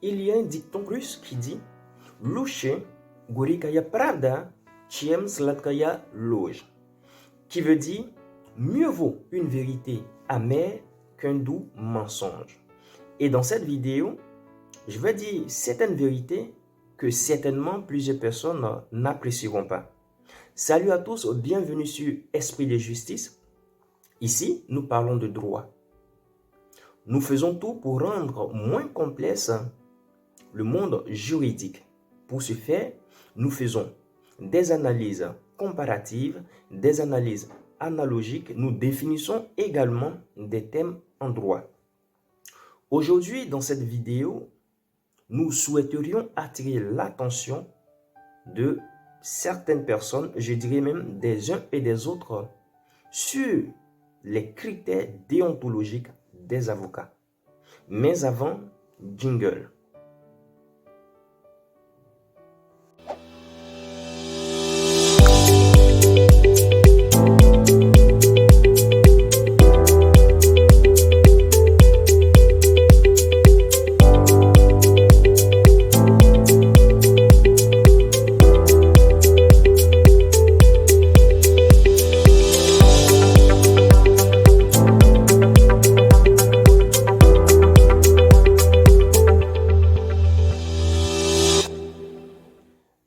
Il y a un dicton russe qui dit Louche, gorikaya pravda, chiem sladkaya loj, qui veut dire mieux vaut une vérité amère qu'un doux mensonge. Et dans cette vidéo, je vais dire certaines vérités que certainement plusieurs personnes n'apprécieront pas. Salut à tous, bienvenue sur Esprit de Justice. Ici, nous parlons de droit. Nous faisons tout pour rendre moins complexe le monde juridique. Pour ce faire, nous faisons des analyses comparatives, des analyses analogiques. Nous définissons également des thèmes en droit. Aujourd'hui, dans cette vidéo, nous souhaiterions attirer l'attention de certaines personnes, je dirais même des uns et des autres, sur les critères déontologiques des avocats. Mais avant, jingle.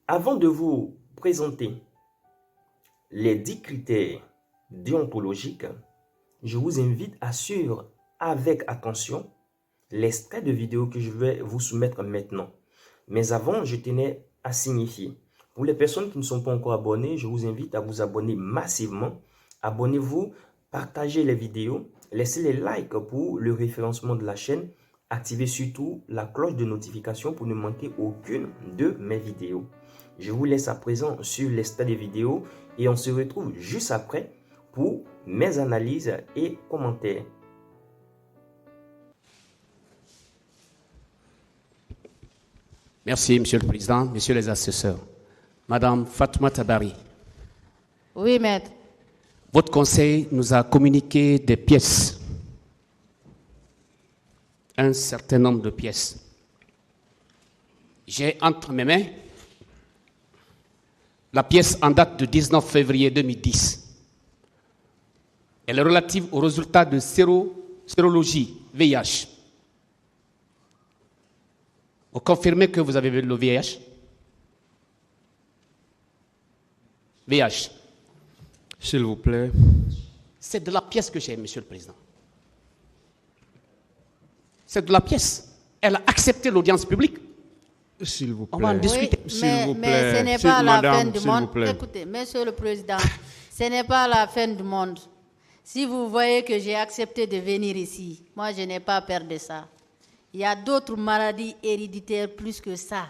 Avant de vous présenter les 10 critères déontologiques, je vous invite à suivre avec attention l'extrait de vidéo que je vais vous soumettre maintenant. Mais avant, je tenais à signifier, pour les personnes qui ne sont pas encore abonnées, je vous invite à vous abonner massivement. Abonnez-vous, partagez les vidéos, laissez les likes pour le référencement de la chaîne. Activez surtout la cloche de notification pour ne manquer aucune de mes vidéos. Je vous laisse à présent sur l'extrait des vidéos et on se retrouve juste après pour mes analyses et commentaires. Merci, Monsieur le Président, Messieurs les assesseurs. Madame Fatoumata Bari. Oui, maître. Votre conseil nous a communiqué des pièces. Un certain nombre de pièces. J'ai entre mes mains la pièce en date du 19 février 2010. Elle est relative aux résultats de sérologie VIH. Vous confirmez que vous avez vu le VIH? VIH. S'il vous plaît. C'est de la pièce que j'ai, Monsieur le Président. C'est de la pièce. Elle a accepté l'audience publique. S'il vous plaît. On va en discuter. Oui, S'il vous plaît. mais ce n'est pas la fin du s'il vous monde. plaît. Écoutez, Monsieur le Président, ce n'est pas la fin du monde. Si vous voyez que j'ai accepté de venir ici, moi je n'ai pas peur de ça. Il y a d'autres maladies héréditaires plus que ça.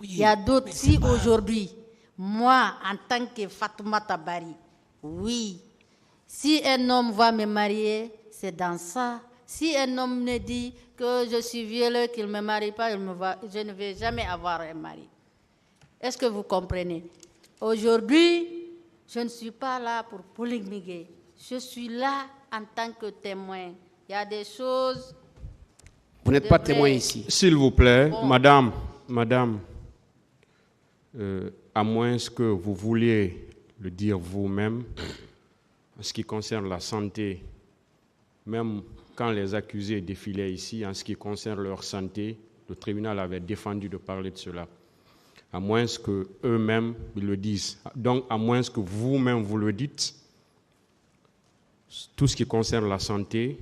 Oui, Il y a d'autres. mais Si c'est pas- aujourd'hui, moi en tant que Fatoumata Bari, oui, si un homme va me marier, c'est dans ça. Si un homme me dit que je suis violeux, qu'il ne me marie pas, je ne vais jamais avoir un mari. Est-ce que vous comprenez? Aujourd'hui, je ne suis pas là pour polémiquer. Je suis là en tant que témoin. Il y a des choses... Vous n'êtes pas devrait- témoin ici. S'il vous plaît, Bon. madame, à moins que vous vouliez le dire vous-même, en ce qui concerne la santé, même quand les accusés défilaient ici, en ce qui concerne leur santé, le tribunal avait défendu de parler de cela. À moins qu'eux-mêmes le disent. Donc, à moins que vous-même vous le dites, tout ce qui concerne la santé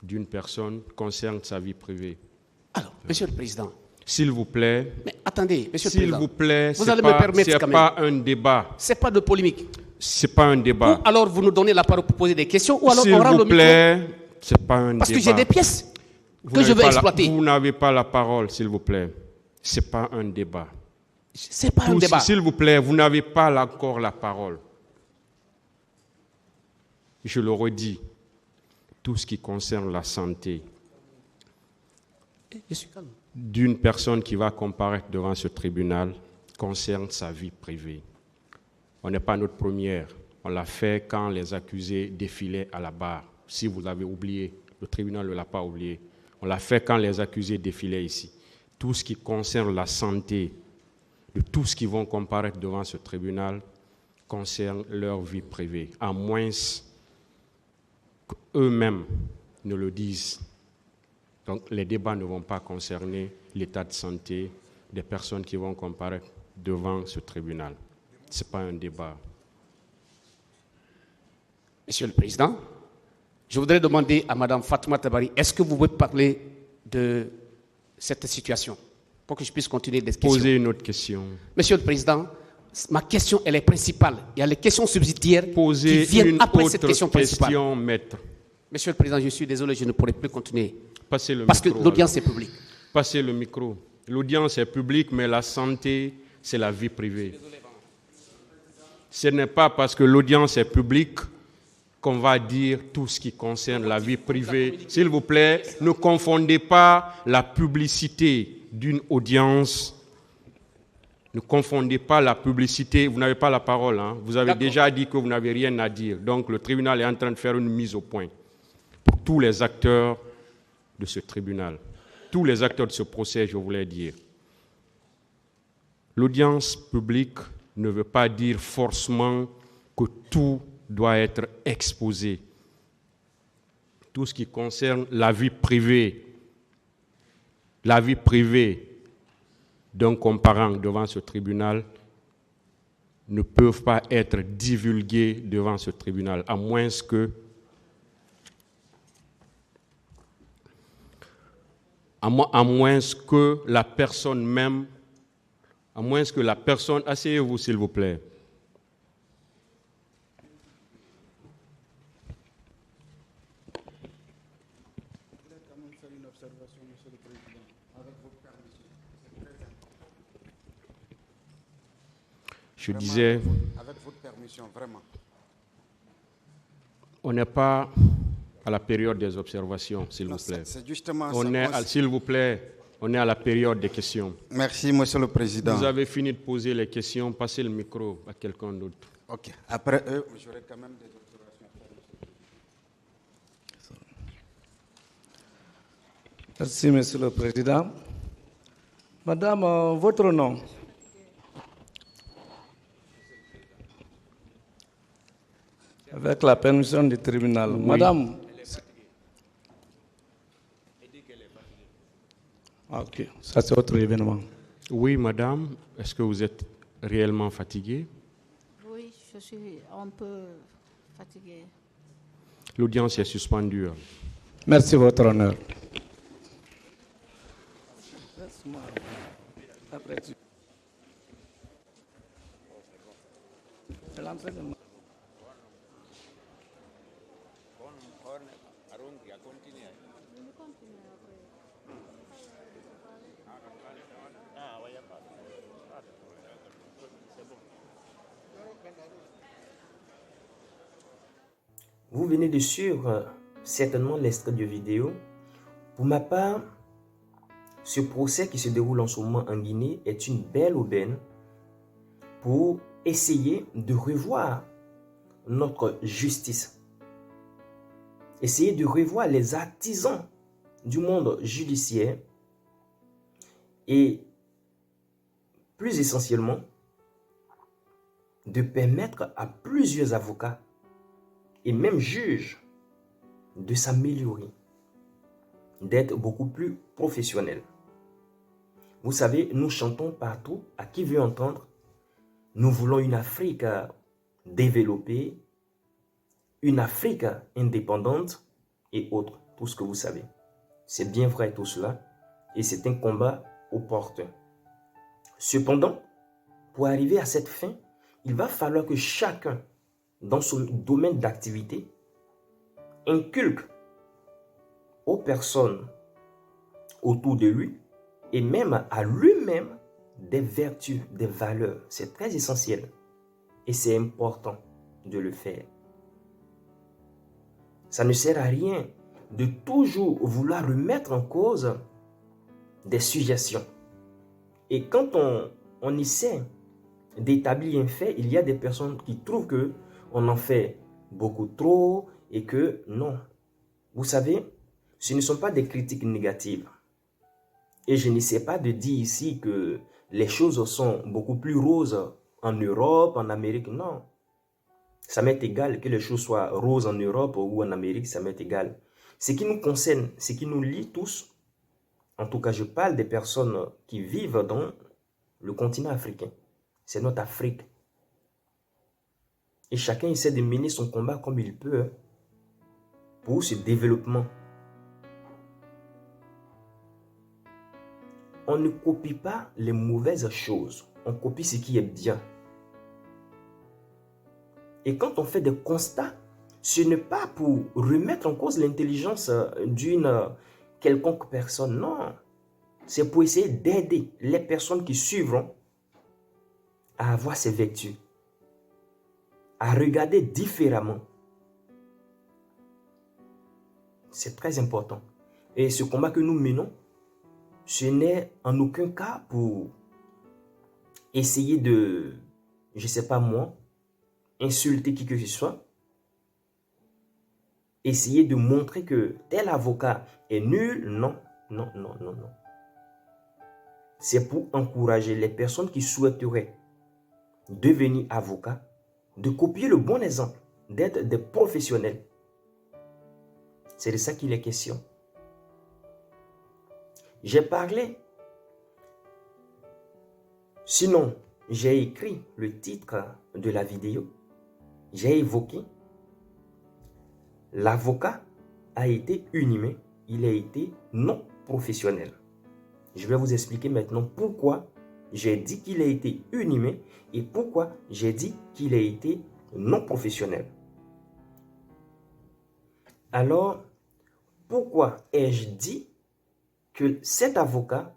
d'une personne concerne sa vie privée. Alors, Monsieur le Président, S'il vous plaît, mais attendez, Monsieur le s'il Président, vous plaît, vous c'est allez me permettre c'est quand même. pas un débat. C'est pas de polémique. C'est pas un débat. Ou alors vous nous donnez la parole pour poser des questions, ou alors S'il on rend le vous micro. plaît, c'est pas un Parce débat. que j'ai des pièces Vous que je n'avez veux pas la- exploiter. Vous n'avez pas la parole, s'il vous plaît. C'est pas un débat. C'est pas un Tous, débat. s'il vous plaît, vous n'avez pas encore la parole. Je le redis, tout ce qui concerne la santé Je suis calme. d'une personne qui va comparaître devant ce tribunal concerne sa vie privée. On n'est pas notre première. On l'a fait quand les accusés défilaient à la barre. Si vous l'avez oublié, le tribunal ne l'a pas oublié. On l'a fait quand les accusés défilaient ici. tout ce qui concerne la santé de tous qui vont comparaître devant ce tribunal concerne leur vie privée, à moins qu'eux-mêmes ne le disent. Donc les débats ne vont pas concerner l'état de santé des personnes qui vont comparaître devant ce tribunal. Ce n'est pas un débat. Monsieur le Président, je voudrais demander à Mme Fatoumata Bari, est-ce que vous pouvez parler de cette situation pour que je puisse continuer des questions? Posez une autre question. Monsieur le Président, ma question elle est principale. Il y a les questions subsidiaires Posez qui viennent une après autre cette question principale. question, maître. Monsieur le Président, je suis désolé, je ne pourrai plus continuer. Passez le Parce que micro, l'audience alors. est publique. Passez le micro. L'audience est publique, mais la santé, c'est la vie privée. Ce n'est pas parce que l'audience est publique qu'on va dire tout ce qui concerne la vie privée. S'il vous plaît, ne confondez pas la publicité d'une audience. Ne confondez pas la publicité. Vous n'avez pas la parole. Hein. Vous avez déjà dit que vous n'avez rien à dire. Donc le tribunal est en train de faire une mise au point pour tous les acteurs de ce tribunal. Tous les acteurs de ce procès, je voulais dire. L'audience publique ne veut pas dire forcément que tout doit être exposé. Tout ce qui concerne la vie privée d'un comparant devant ce tribunal ne peuvent pas être divulgués devant ce tribunal, à moins que la personne même, asseyez-vous s'il vous plaît. Je disais, avec votre permission, vraiment. On n'est pas à la période des observations, s'il vous plaît. C'est justement S'il vous plaît, on est à la période des questions. Merci, Monsieur le Président. Vous avez fini de poser les questions, passez le micro à quelqu'un d'autre. Ok. Après eux, j'aurai quand même des observations. Merci, Monsieur le Président. Madame, votre nom? Avec la permission du tribunal. Oui. Madame. Ok, ça c'est autre événement. Oui, madame, est-ce que vous êtes réellement fatiguée? Oui, je suis un peu fatiguée. L'audience est suspendue. Merci, votre honneur. Vous venez de suivre certainement l'extrait de vidéo. Pour ma part, ce procès qui se déroule en ce moment en Guinée est une belle aubaine pour essayer de revoir notre justice. Essayer de revoir les artisans du monde judiciaire et plus essentiellement de permettre à plusieurs avocats et même juges de s'améliorer, d'être beaucoup plus professionnels. Vous savez, nous chantons partout, à qui veut entendre, nous voulons une Afrique développée, une Afrique indépendante et autres, tout ce que vous savez. C'est bien vrai tout cela et c'est un combat opportun. Cependant, pour arriver à cette fin, il va falloir que chacun, dans son domaine d'activité, inculque aux personnes autour de lui et même à lui-même des vertus, des valeurs. C'est très essentiel et c'est important de le faire. Ça ne sert à rien de toujours vouloir remettre en cause des suggestions. Et quand on essaie d'établir un fait, il y a des personnes qui trouvent que on en fait beaucoup trop et que non. Vous savez, ce ne sont pas des critiques négatives. Et je n'essaie pas de dire ici que les choses sont beaucoup plus roses en Europe, en Amérique. Non. Ça m'est égal que les choses soient roses en Europe ou en Amérique, ça m'est égal. Ce qui nous concerne, ce qui nous lie tous, en tout cas je parle des personnes qui vivent dans le continent africain. C'est notre Afrique. Et chacun essaie de mener son combat comme il peut pour ce développement. On ne copie pas les mauvaises choses. On copie ce qui est bien. Et quand on fait des constats, ce n'est pas pour remettre en cause l'intelligence d'une quelconque personne. Non. C'est pour essayer d'aider les personnes qui suivront à avoir ces vertus, à regarder différemment. C'est très important. Et ce combat que nous menons, ce n'est en aucun cas pour essayer de, je ne sais pas moi, insulter qui que ce soit, essayer de montrer que tel avocat est nul. Non, non, non, non, non. C'est pour encourager les personnes qui souhaiteraient devenir avocats, de copier le bon exemple, d'être des professionnels. C'est de ça qu'il est question. J'ai parlé, sinon j'ai écrit le titre de la vidéo, j'ai évoqué l'avocat a été inhumé, il a été non professionnel. Je vais vous expliquer maintenant pourquoi j'ai dit qu'il a été inhumé et pourquoi j'ai dit qu'il a été non professionnel. Alors, pourquoi ai-je dit que cet avocat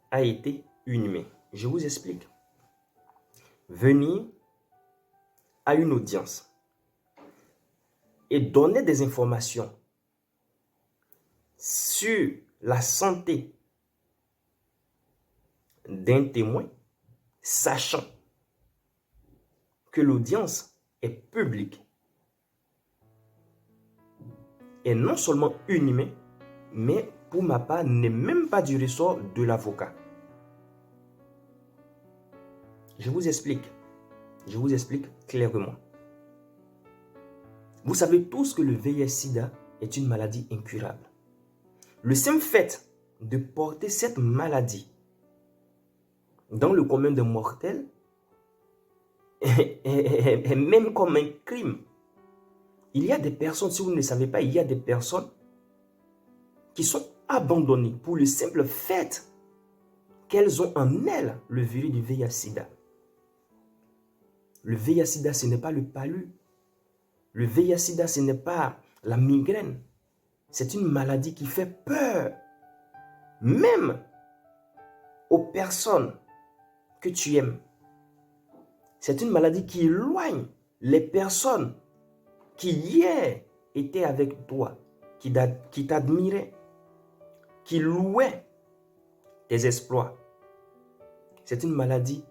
a été inhumé? Je vous explique. Venir à une audience et donner des informations sur la santé d'un témoin, sachant que l'audience est publique, est non seulement inhumée, mais pour ma part n'est même pas du ressort de l'avocat. Je vous explique clairement. Vous savez tous que le VIH-Sida est une maladie incurable. Le simple fait de porter cette maladie dans le commun des mortels est même comme un crime. Il y a des personnes, si vous ne le savez pas, il y a des personnes qui sont abandonnées pour le simple fait qu'elles ont en elles le virus du VIH-Sida. Le VIH-Sida, ce n'est pas le palu. Le VIH-Sida, ce n'est pas la migraine. C'est une maladie qui fait peur. Même aux personnes que tu aimes. C'est une maladie qui éloigne les personnes qui hier étaient avec toi, qui t'admiraient, qui louaient tes exploits. C'est une maladie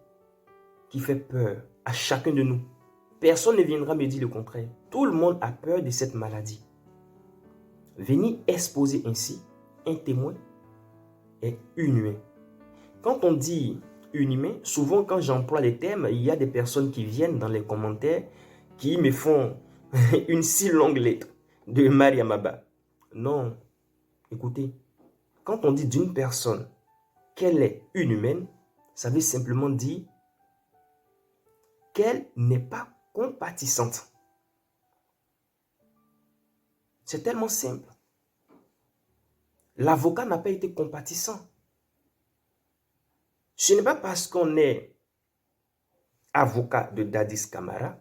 qui fait peur à chacun de nous. Personne ne viendra me dire le contraire. Tout le monde a peur de cette maladie. Venir exposer ainsi un témoin est inhumain. Quand on dit inhumain, souvent quand j'emploie les termes, il y a des personnes qui viennent dans les commentaires qui me font une si longue lettre de Mariamaba. Non, écoutez, quand on dit d'une personne qu'elle est inhumaine, ça veut simplement dire qu'elle n'est pas compatissante. C'est tellement simple. L'avocat n'a pas été compatissant. Ce n'est pas parce qu'on est avocat de Dadis Camara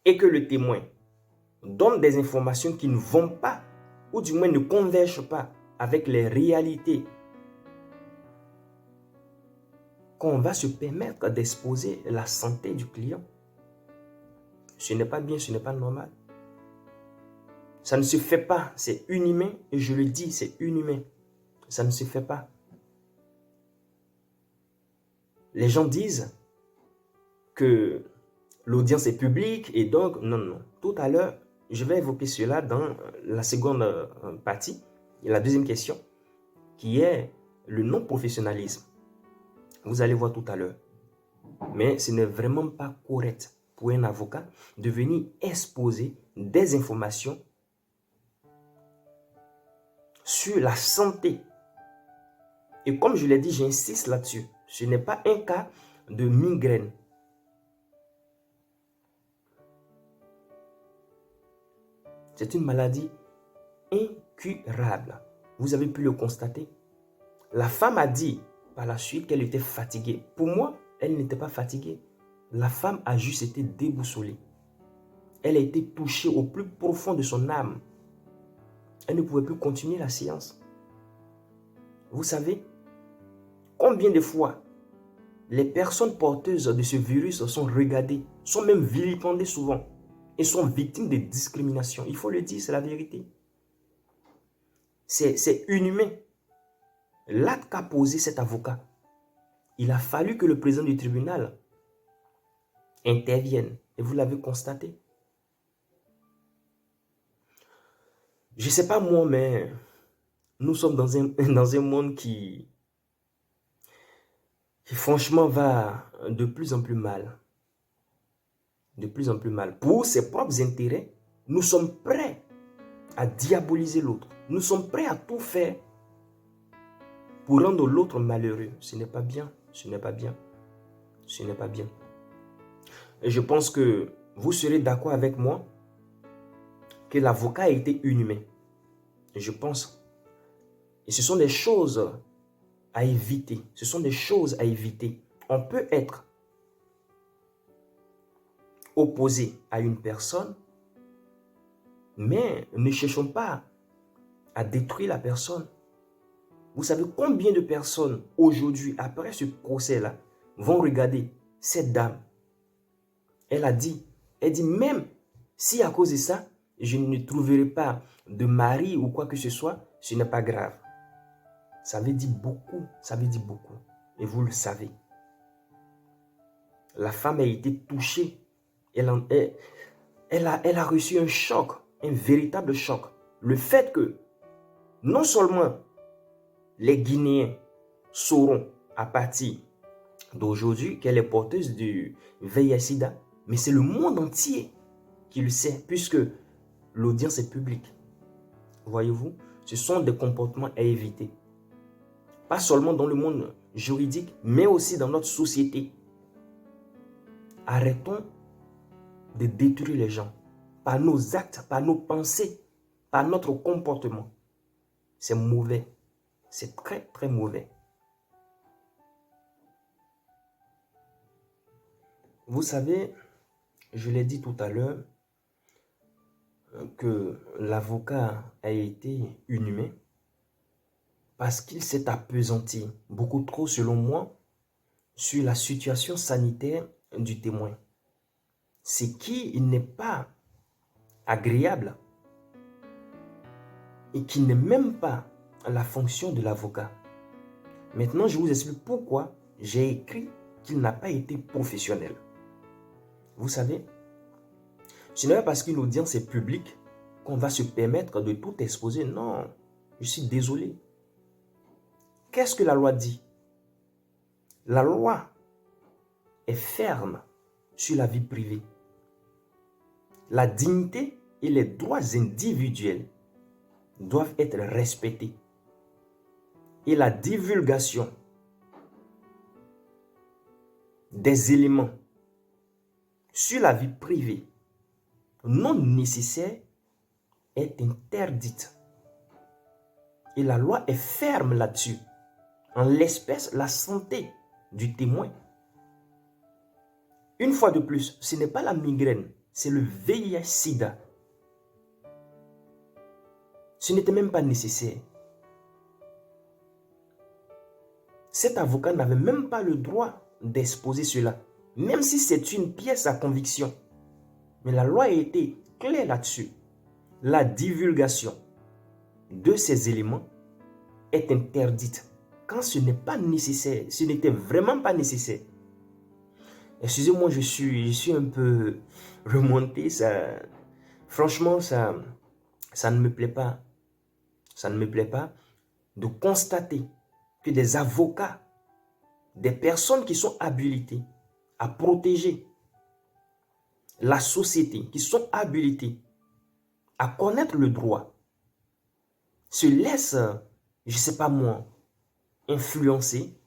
et que le témoin donne des informations qui ne vont pas, ou du moins ne convergent pas avec les réalités, qu'on va se permettre d'exposer la santé du client. Ce n'est pas bien, ce n'est pas normal. Ça ne se fait pas, c'est inhumain, et je le dis, c'est inhumain. Ça ne se fait pas. Les gens disent que l'audience est publique et donc, non. Tout à l'heure, je vais évoquer cela dans la seconde partie, et la deuxième question. qui est le non-professionnalisme. Vous allez voir tout à l'heure. Mais ce n'est vraiment pas correct pour un avocat de venir exposer des informations sur la santé. Et comme je l'ai dit, j'insiste là-dessus. Ce n'est pas un cas de migraine. C'est une maladie incurable. Vous avez pu le constater. La femme a dit par la suite qu'elle était fatiguée. Pour moi, elle n'était pas fatiguée. La femme a juste été déboussolée. Elle a été touchée au plus profond de son âme. Elle ne pouvait plus continuer la séance. Vous savez, combien de fois les personnes porteuses de ce virus sont regardées, sont même vilipendées souvent et sont victimes de discrimination. Il faut le dire, c'est la vérité. C'est inhumain. L'acte qu'a posé cet avocat, il a fallu que le président du tribunal intervienne. Et vous l'avez constaté. Je ne sais pas moi, mais nous sommes dans un monde qui franchement va de plus en plus mal. De plus en plus mal. Pour ses propres intérêts, nous sommes prêts à diaboliser l'autre. Nous sommes prêts à tout faire pour rendre l'autre malheureux. Ce n'est pas bien. Ce n'est pas bien. Ce n'est pas bien. Et je pense que vous serez d'accord avec moi que l'avocat a été inhumain. Et je pense. Et ce sont des choses à éviter. Ce sont des choses à éviter. On peut être opposé à une personne, mais ne cherchons pas à détruire la personne. Vous savez combien de personnes aujourd'hui, après ce procès-là, vont regarder cette dame. Elle dit même si à cause de ça, je ne trouverai pas de mari ou quoi que ce soit, ce n'est pas grave. Ça veut dire beaucoup, ça veut dire beaucoup. Et vous le savez. La femme a été touchée. Elle a reçu un choc, un véritable choc. Le fait que non seulement les Guinéens sauront à partir d'aujourd'hui qu'elle est porteuse du VIH-Sida, mais c'est le monde entier qui le sait, puisque l'audience est publique. Voyez-vous, ce sont des comportements à éviter. Pas seulement dans le monde juridique, mais aussi dans notre société. Arrêtons de détruire les gens par nos actes, par nos pensées, par notre comportement. C'est mauvais. C'est très, très mauvais. Vous savez, je l'ai dit tout à l'heure, que l'avocat a été inhumain parce qu'il s'est appesanti beaucoup trop, selon moi, sur la situation sanitaire du témoin. Ce qui n'est pas agréable et qui n'est même pas la fonction de l'avocat. Maintenant, je vous explique pourquoi j'ai écrit qu'il n'a pas été professionnel. Vous savez, ce n'est pas parce qu'une audience est publique qu'on va se permettre de tout exposer. Non, je suis désolé. Qu'est-ce que la loi dit? La loi est ferme sur la vie privée. La dignité et les droits individuels doivent être respectés. Et la divulgation des éléments sur la vie privée non nécessaire est interdite. Et la loi est ferme là-dessus. En l'espèce, la santé du témoin. Une fois de plus, ce n'est pas la migraine, c'est le VIH-Sida. Ce n'était même pas nécessaire. Cet avocat n'avait même pas le droit d'exposer cela, même si c'est une pièce à conviction. Mais la loi a été claire là-dessus. La divulgation de ces éléments est interdite quand ce n'est pas nécessaire. Ce n'était vraiment pas nécessaire. Excusez-moi, je suis un peu remonté. Franchement, ça ne me plaît pas. Ça ne me plaît pas. de constater que des avocats, des personnes qui sont habilitées à protéger la société, qui sont habilitées à connaître le droit, se laissent, je ne sais pas moi, influencer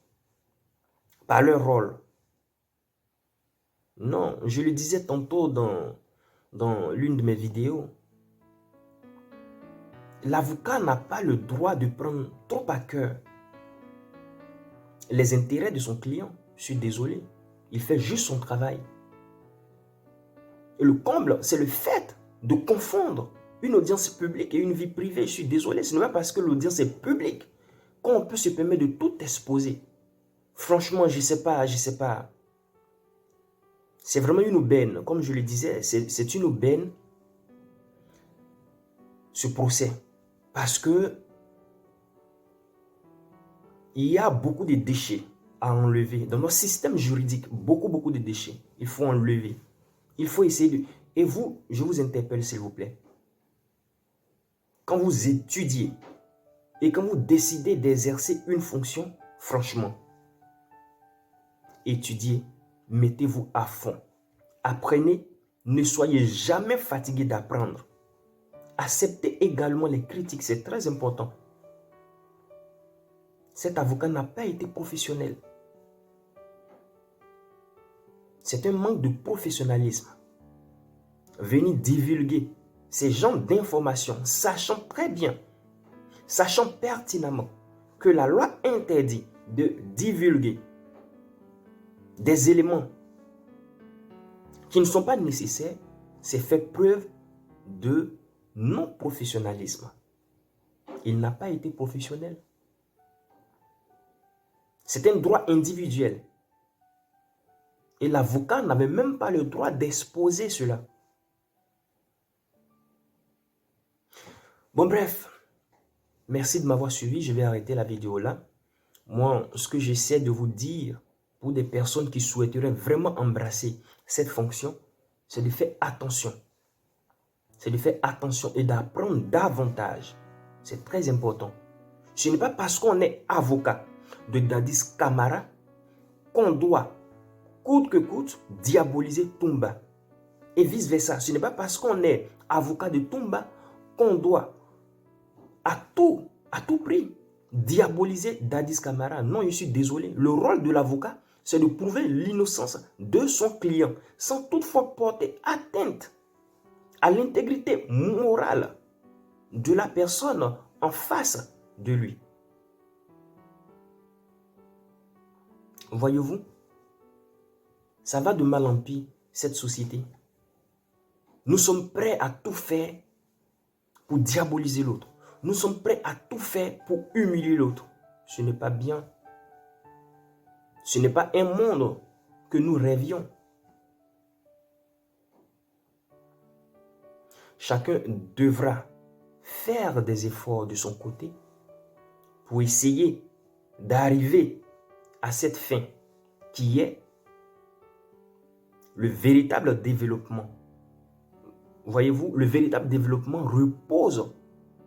par leur rôle. Non, je le disais tantôt dans l'une de mes vidéos. L'avocat n'a pas le droit de prendre trop à cœur les intérêts de son client. Je suis désolé. Il fait juste son travail. Et le comble, c'est le fait de confondre une audience publique et une vie privée. Je suis désolé. Ce n'est pas parce que l'audience est publique qu'on peut se permettre de tout exposer. Franchement, je ne sais pas. C'est vraiment une aubaine. Comme je le disais, c'est une aubaine, ce procès. Parce que il y a beaucoup de déchets à enlever. Dans notre système juridique, beaucoup de déchets. Il faut enlever. Il faut essayer de... Et vous, je vous interpelle s'il vous plaît. Quand vous étudiez et quand vous décidez d'exercer une fonction, franchement, étudiez, mettez-vous à fond. Apprenez, ne soyez jamais fatigué d'apprendre. Acceptez également les critiques, c'est très important. Cet avocat n'a pas été professionnel. C'est un manque de professionnalisme. Venir divulguer ces genres d'informations, sachant très bien, sachant pertinemment que la loi interdit de divulguer des éléments qui ne sont pas nécessaires, c'est faire preuve de non-professionnalisme. Il n'a pas été professionnel. C'est un droit individuel. Et l'avocat n'avait même pas le droit d'exposer cela. Bon, bref. Merci de m'avoir suivi. Je vais arrêter la vidéo là. Moi, ce que j'essaie de vous dire pour des personnes qui souhaiteraient vraiment embrasser cette fonction, c'est de faire attention. C'est de faire attention et d'apprendre davantage. C'est très important. Ce n'est pas parce qu'on est avocat de Dadis Camara qu'on doit, coûte que coûte, diaboliser Toumba. Et vice-versa. Ce n'est pas parce qu'on est avocat de Toumba qu'on doit, à tout prix, diaboliser Dadis Camara. Non, je suis désolé. Le rôle de l'avocat, c'est de prouver l'innocence de son client sans toutefois porter atteinte à l'intégrité morale de la personne en face de lui. Voyez-vous, ça va de mal en pis, cette société. Nous sommes prêts à tout faire pour diaboliser l'autre. Nous sommes prêts à tout faire pour humilier l'autre. Ce n'est pas bien. Ce n'est pas un monde que nous rêvions. Chacun devra faire des efforts de son côté pour essayer d'arriver à cette fin qui est le véritable développement. Voyez-vous, le véritable développement repose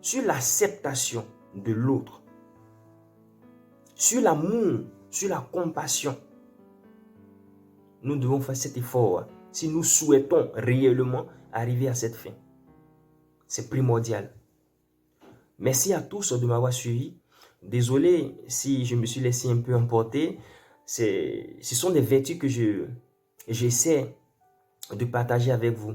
sur l'acceptation de l'autre, sur l'amour, sur la compassion. Nous devons faire cet effort si nous souhaitons réellement arriver à cette fin. C'est primordial. Merci à tous de m'avoir suivi. Désolé si je me suis laissé un peu emporter. Ce sont des vertus que j'essaie de partager avec vous.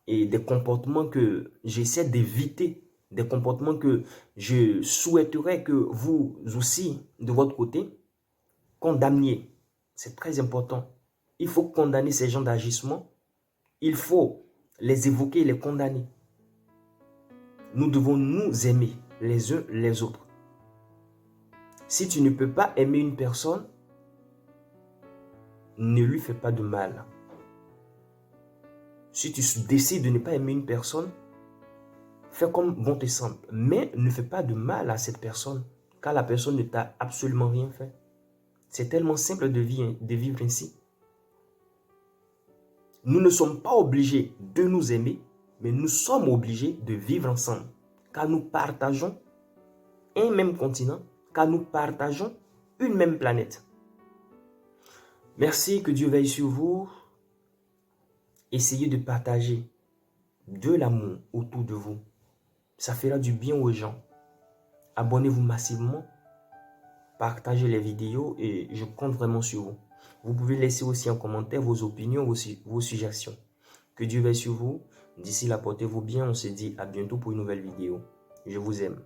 Et des comportements que j'essaie d'éviter. Des comportements que je souhaiterais que vous aussi, de votre côté, condamniez. C'est très important. Il faut condamner ces genres d'agissements. Il faut les évoquer et les condamner. Nous devons nous aimer les uns les autres. Si tu ne peux pas aimer une personne, ne lui fais pas de mal. Si tu décides de ne pas aimer une personne, fais comme bon te semble. Mais ne fais pas de mal à cette personne, car la personne ne t'a absolument rien fait. C'est tellement simple de vivre ainsi. Nous ne sommes pas obligés de nous aimer, mais nous sommes obligés de vivre ensemble, car nous partageons un même continent, car nous partageons une même planète. Merci, que Dieu veille sur vous. Essayez de partager de l'amour autour de vous. Ça fera du bien aux gens. Abonnez-vous massivement. Partagez les vidéos et je compte vraiment sur vous. Vous pouvez laisser aussi en commentaire vos opinions, vos suggestions. Que Dieu veille sur vous. D'ici là, portez-vous bien. On se dit à bientôt pour une nouvelle vidéo. Je vous aime.